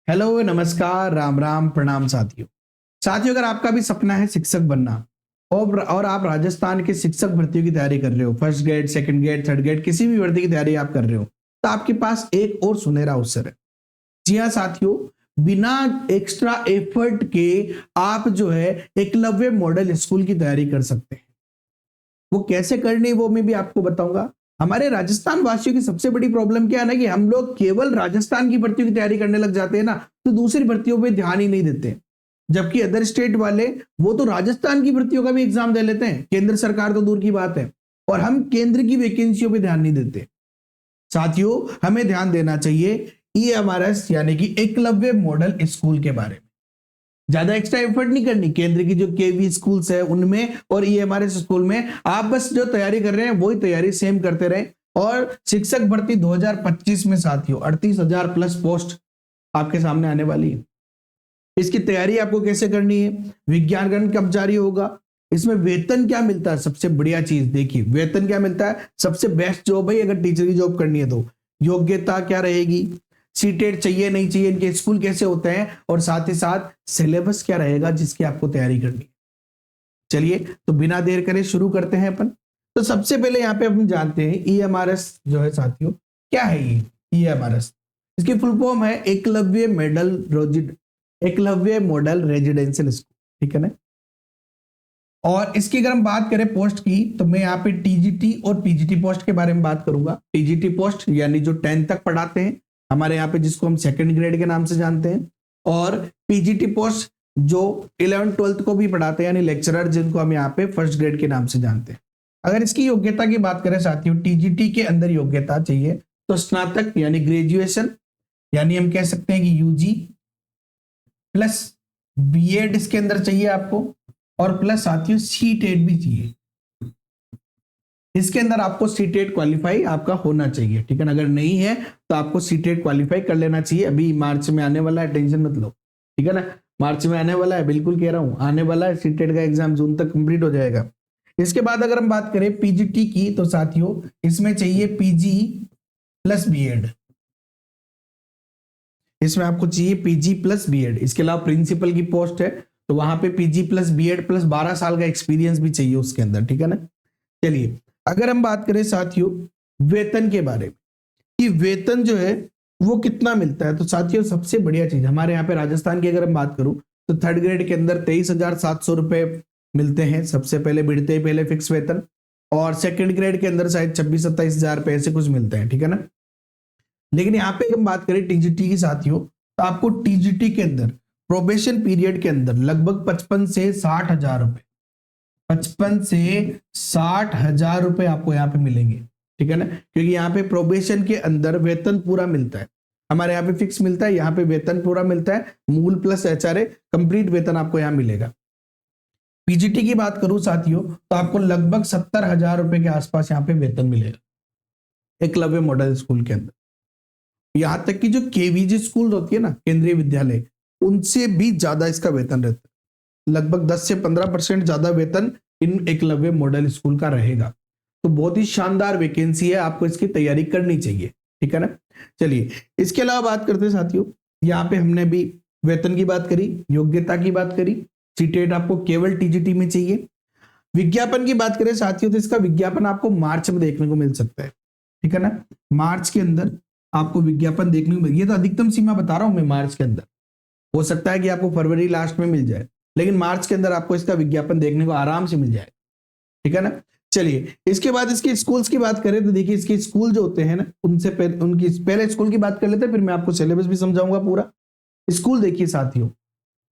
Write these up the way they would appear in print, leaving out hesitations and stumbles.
Hello, नमस्कार, राम राम, प्रणाम साथियों। साथियों, अगर आपका भी सपना है शिक्षक बनना और आप राजस्थान के शिक्षक भर्तियों की तैयारी कर रहे हो, first grade, second grade, third grade, किसी भी भर्ती की तैयारी आप कर रहे हो, तो आपके पास एक और सुनहरा अवसर है। जी हाँ साथियों, बिना एक्स्ट्रा एफर्ट के आप जो है एकलव्य मॉडल स्कूल की तैयारी कर सकते हैं। वो कैसे करनी है वो मैं भी आपको बताऊंगा। हमारे राजस्थान वासियों की सबसे बड़ी प्रॉब्लम क्या है ना कि हम लोग केवल राजस्थान की भर्तियों की तैयारी करने लग जाते हैं ना, तो दूसरी भर्तियों पे ध्यान ही नहीं देते। जबकि अदर स्टेट वाले वो तो राजस्थान की भर्तियों का भी एग्जाम दे लेते हैं, केंद्र सरकार तो दूर की बात है, और हम केंद्र की वैकेंसियों पे ध्यान नहीं देते। साथियों, हमें ध्यान देना चाहिए ईएमआरएस यानी कि एकलव्य मॉडल स्कूल के बारे में। ज्यादा एक्स्ट्रा एफर्ट नहीं करनी, केंद्र की जो केवी स्कूल्स है उनमें और ईएमआरएस स्कूल में आप बस जो तैयारी कर रहे हैं वही तैयारी सेम करते रहें। और शिक्षक भर्ती 2025 में साथियों 38,000 प्लस पोस्ट आपके सामने आने वाली है। इसकी तैयारी आपको कैसे करनी है, विज्ञान गणित कब जारी होगा, इसमें वेतन क्या मिलता है, सबसे बढ़िया चीज देखिए वेतन क्या मिलता है। सबसे बेस्ट जॉब है अगर टीचर की जॉब करनी है तो। योग्यता क्या रहेगी, सीटेट चाहिए नहीं चाहिए, इनके स्कूल कैसे होते हैं, और साथ ही साथ सिलेबस क्या रहेगा जिसकी आपको तैयारी करनी है। चलिए तो बिना देर करे शुरू करते हैं अपन। तो सबसे पहले यहाँ पे हम जानते हैं ईएमआरएस जो है साथियों, क्या है ये ईएमआरएस। इसकी फुल फॉर्म है एकलव्य मॉडल रेजिडेंशियल स्कूल, ठीक है ना। और इसकी अगर हम बात करें पोस्ट की, तो मैं यहाँ पे टीजीटी और पीजीटी पोस्ट के बारे में बात करूंगा। टीजीटी पोस्ट यानी जो 10th तक पढ़ाते हैं हमारे यहाँ पे, जिसको हम सेकंड ग्रेड के नाम से जानते हैं। और पीजीटी पोस्ट जो 11th 12th को भी पढ़ाते हैं, यानी लेक्चरर, जिनको हम यहाँ पे फर्स्ट ग्रेड के नाम से जानते हैं। अगर इसकी योग्यता की बात करें साथियों, टीजीटी के अंदर योग्यता चाहिए तो स्नातक यानी ग्रेजुएशन, यानी हम कह सकते हैं कि यूजी प्लस बीएड इसके अंदर चाहिए आपको, और प्लस साथियों सीटेट भी चाहिए। इसके अंदर आपको सीटेट क्वालिफाई आपका होना चाहिए, ठीक है ना। अगर नहीं है तो आपको सीटेट क्वालिफाई कर लेना चाहिए। अभी मार्च में आने वाला है, टेंशन मत लो, ठीक है ना। मार्च में आने वाला है, बिल्कुल कह रहा हूं आने वाला है। सीटेट का एग्जाम जून तक कंप्लीट हो जाएगा। इसके बाद अगर हम बात करें पीजीटी की, तो साथियों इसमें चाहिए पीजी प्लस बीएड। इसमें आपको चाहिए पीजी प्लस बीएड। इसके अलावा प्रिंसिपल की पोस्ट है तो वहां पे पीजी प्लस बीएड प्लस 12 साल का एक्सपीरियंस भी चाहिए उसके अंदर, ठीक है ना। चलिए अगर हम बात करें साथियों वेतन के बारे में कि वेतन जो है वो कितना मिलता है, तो साथियों सबसे बढ़िया चीज हमारे यहाँ पे राजस्थान की अगर हम बात करूं तो थर्ड ग्रेड के अंदर 23,700 रुपए मिलते हैं सबसे पहले, बढ़ते ही पहले फिक्स वेतन। और सेकंड ग्रेड के अंदर शायद 26-27 हजार रुपए ऐसे कुछ मिलते हैं, ठीक है ना। लेकिन यहाँ पे हम बात करें टीजीटी की साथियों, तो आपको टीजीटी के अंदर प्रोबेशन पीरियड के अंदर लगभग 55 से 60 हजार रुपए, 55 से 60 हजार रुपए आपको यहाँ पे मिलेंगे, ठीक है ना। क्योंकि यहाँ पे प्रोबेशन के अंदर वेतन पूरा मिलता है, हमारे यहाँ पे फिक्स मिलता है, यहाँ पे वेतन पूरा मिलता है, मूल प्लस एचआरए कंप्लीट वेतन आपको यहाँ मिलेगा। पीजीटी की बात करूं साथियों तो आपको लगभग 70 हजार रुपए के आसपास यहाँ पे वेतन मिलेगा एकलव्य मॉडल स्कूल के अंदर। यहां तक कि जो केवीजी स्कूल होती है ना, केंद्रीय विद्यालय, उनसे भी ज्यादा इसका वेतन रहता है। लगभग 10 से 15% ज्यादा वेतन इन एकलव्य मॉडल स्कूल का रहेगा। तो बहुत ही शानदार वैकेंसी है, आपको इसकी तैयारी करनी चाहिए, ठीक है ना। चलिए इसके अलावा बात करते हैं साथियों, यहाँ पे हमने भी वेतन की बात करी, योग्यता की बात करी, सीटेट आपको केवल टीजीटी में चाहिए। विज्ञापन की बात करें साथियों, तो इसका विज्ञापन आपको मार्च में देखने को मिल सकता है, ठीक है ना। मार्च के अंदर आपको विज्ञापन देखने को मिल, ये तो अधिकतम सीमा बता रहा हूं मैं, मार्च के अंदर। हो सकता है कि आपको फरवरी लास्ट में मिल जाए, लेकिन मार्च के अंदर आपको इसका विज्ञापन देखने को आराम से मिल जाए, ठीक है ना। चलिए इसके बाद इसके स्कूल्स की बात करें तो देखिए इसके स्कूल जो होते हैं ना, उनसे पहले उनकी पहले स्कूल की बात कर लेते हैं, फिर मैं आपको सिलेबस भी समझाऊंगा पूरा। स्कूल देखिए साथियों,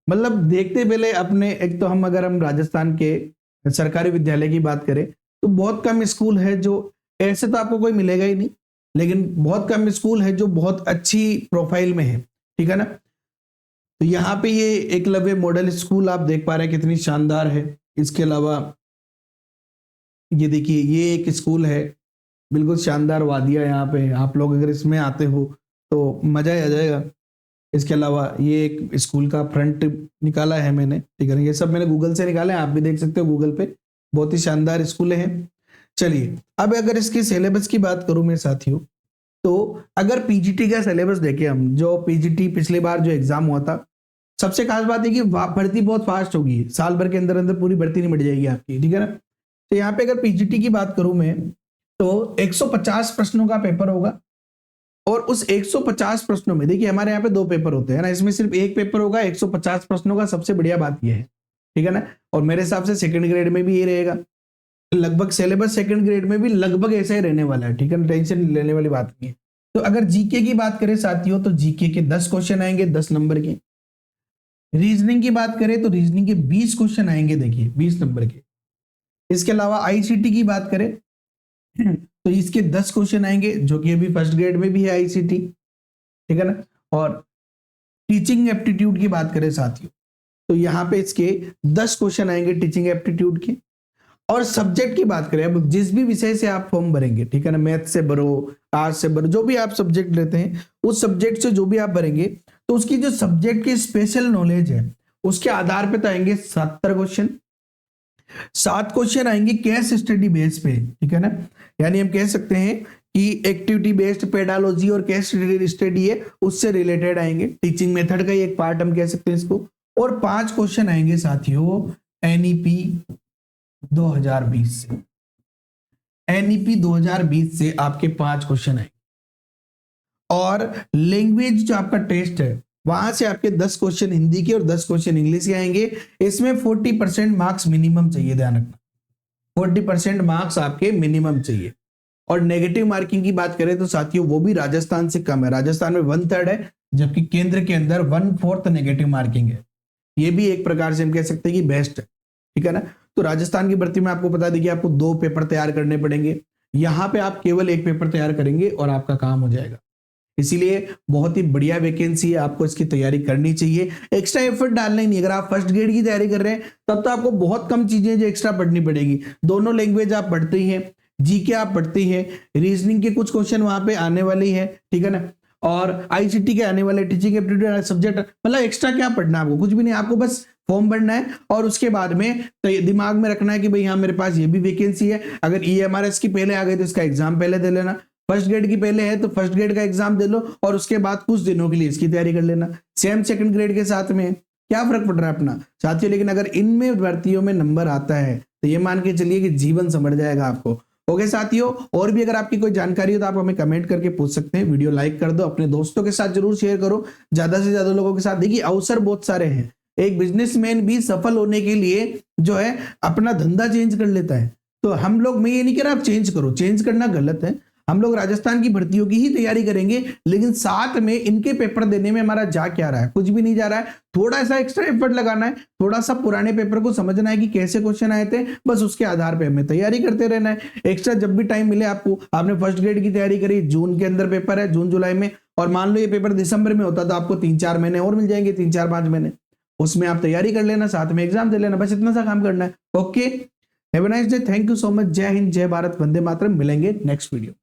मतलब देखते पहले अपने, एक तो अगर हम राजस्थान के सरकारी विद्यालय की बात करें तो बहुत कम स्कूल है जो, ऐसे तो आपको कोई मिलेगा ही नहीं, लेकिन बहुत कम स्कूल है जो बहुत अच्छी प्रोफाइल में है, ठीक है ना। तो यहाँ पे ये एकलव्य मॉडल स्कूल आप देख पा रहे हैं कितनी शानदार है। इसके अलावा ये देखिए ये एक स्कूल है, बिल्कुल शानदार वादिया, यहाँ पे आप लोग अगर इसमें आते हो तो मजा ही आ जाएगा। इसके अलावा ये एक स्कूल का फ्रंट निकाला है मैंने, ठीक है ना। ये सब मैंने गूगल से निकाले हैं, आप भी देख सकते हो गूगल पे, बहुत ही शानदार स्कूल हैं। चलिए अब अगर इसके सिलेबस की बात करूं मैं साथियों, तो अगर पीजीटी का सिलेबस देखें हम, जो पीजीटी पिछली बार जो एग्जाम हुआ था, सबसे खास बात है कि भर्ती बहुत फास्ट होगी, साल भर के अंदर अंदर पूरी भर्ती नहीं मिट जाएगी आपकी, ठीक है ना। तो यहाँ पे अगर पीजीटी की बात करूं मैं, तो 150 प्रश्नों का पेपर होगा, और उस 150 प्रश्नों में देखिए हमारे यहाँ पे 2 पेपर होते हैं ना, इसमें सिर्फ एक पेपर होगा 150 प्रश्नों का। सबसे बढ़िया बात यह है, ठीक है ना। और मेरे हिसाब से सेकंड ग्रेड में भी ये रहेगा, लगभग सिलेबस सेकंड ग्रेड में भी लगभग ऐसा ही रहने वाला है, ठीक है ना, टेंशन लेने वाली बात नहीं है। तो अगर जीके की बात करें साथियों, तो जीके के 10 क्वेश्चन आएंगे 10 नंबर के। रीजनिंग की बात करें तो रीजनिंग के 20 क्वेश्चन आएंगे, देखिए 20 नंबर के। इसके अलावा आईसीटी की बात करें तो इसके 10 क्वेश्चन आएंगे, जो कि अभी फर्स्ट ग्रेड में भी है आईसीटी, ठीक है ना। और टीचिंग एप्टीट्यूड की बात करें साथियों, तो यहाँ पे इसके 10 क्वेश्चन आएंगे टीचिंग एप्टीट्यूड के। और सब्जेक्ट की बात करें, अब जिस भी विषय से आप फॉर्म भरेंगे, ठीक है ना, मैथ से भरो, आर्ट्स से भरो, जो भी आप सब्जेक्ट लेते हैं उस सब्जेक्ट से जो भी आप भरेंगे, तो उसकी जो सब्जेक्ट की स्पेशल नॉलेज है उसके आधार पे तो आएंगे 70 क्वेश्चन। 7 क्वेश्चन आएंगे केस स्टडी बेस पे, ठीक है ना, यानी हम कह सकते हैं कि एक्टिविटी बेस्ड पेडालॉजी और केस स्टडी है उससे रिलेटेड आएंगे, टीचिंग मेथड का ही एक पार्ट हम कह सकते हैं इसको। और 5 क्वेश्चन आएंगे साथियों एनईपी 2020 से, एनईपी 2020 से आपके 5 क्वेश्चन आएंगे। और लैंग्वेज जो आपका टेस्ट है वहां से आपके 10 क्वेश्चन हिंदी के और 10 क्वेश्चन इंग्लिश के आएंगे। इसमें 40% मार्क्स मिनिमम चाहिए, ध्यान रखना 40% मार्क्स आपके मिनिमम चाहिए। और नेगेटिव मार्किंग की बात करें तो साथियों वो भी राजस्थान से कम है, राजस्थान में 1/3 है, जबकि केंद्र के अंदर 1/4 नेगेटिव मार्किंग है। ये भी एक प्रकार से हम कह सकते हैं कि बेस्ट है, ठीक है ना। तो राजस्थान की भर्ती में आपको बता दें कि आपको 2 पेपर तैयार करने पड़ेंगे, यहाँ पे आप केवल 1 पेपर तैयार करेंगे और आपका काम हो जाएगा। इसीलिए बहुत ही बढ़िया वैकेंसी है, आपको इसकी तैयारी करनी चाहिए, एक्स्ट्रा एफर्ट डालना ही नहीं। अगर आप फर्स्ट ग्रेड की तैयारी कर रहे हैं तब तो आपको बहुत कम चीजें जो एक्स्ट्रा पढ़नी पड़ेगी। दोनों लैंग्वेज आप पढ़ते ही हैं, जीके आप पढ़ते हैं, रीजनिंग के कुछ क्वेश्चन वहां पे आने वाले हैं, ठीक है ना, और आईसीटी के आने वाले, टीचिंग एप्टीट्यूड सब्जेक्ट, मतलब एक्स्ट्रा क्या पढ़ना है आपको, कुछ भी नहीं, आपको बस फॉर्म भरना है और उसके बाद में दिमाग में रखना है कि भाई हाँ मेरे पास ये भी वैकेंसी है। अगर ईएमआरएस की पहले आ गई तो इसका एग्जाम पहले दे लेना, फर्स्ट ग्रेड की पहले है तो फर्स्ट ग्रेड का एग्जाम दे लो और उसके बाद कुछ दिनों के लिए इसकी तैयारी कर लेना। सेम सेकंड ग्रेड के साथ में क्या फर्क पड़ रहा है अपना साथियों। लेकिन अगर इनमें भर्तियों में नंबर आता है तो ये मान के चलिए कि जीवन समझ जाएगा आपको। ओके साथियों, और भी अगर आपकी कोई जानकारी हो तो आप हमें कमेंट करके पूछ सकते हैं। वीडियो लाइक कर दो, अपने दोस्तों के साथ जरूर शेयर करो, ज्यादा से ज्यादा लोगों के साथ। देखिए अवसर बहुत सारे हैं, एक बिजनेसमैन भी सफल होने के लिए जो है अपना धंधा चेंज कर लेता है। तो हम लोग, मैं ये नहीं कह रहा आप चेंज करो, चेंज करना गलत है, हम लोग राजस्थान की भर्तियों की ही तैयारी करेंगे, लेकिन साथ में इनके पेपर देने में हमारा जा क्या रहा है, कुछ भी नहीं जा रहा है। थोड़ा सा एक्स्ट्रा एफर्ट लगाना है, थोड़ा सा पुराने पेपर को समझना है कि कैसे क्वेश्चन आए थे, बस उसके आधार पे हमें तैयारी करते रहना है। एक्स्ट्रा जब भी टाइम मिले आपको, आपने फर्स्ट ग्रेड की तैयारी करी, जून के अंदर पेपर है, जून जुलाई में, और मान लो ये पेपर दिसंबर में होता तो आपको 3-4 महीने और मिल जाएंगे, 3-4-5 महीने, उसमें आप तैयारी कर लेना, साथ में एग्जाम दे लेना, बस इतना सा काम करना है। Okay, have a nice day, thank you so much, जय हिंद, जय भारत, वंदे मातरम। मिलेंगे नेक्स्ट वीडियो।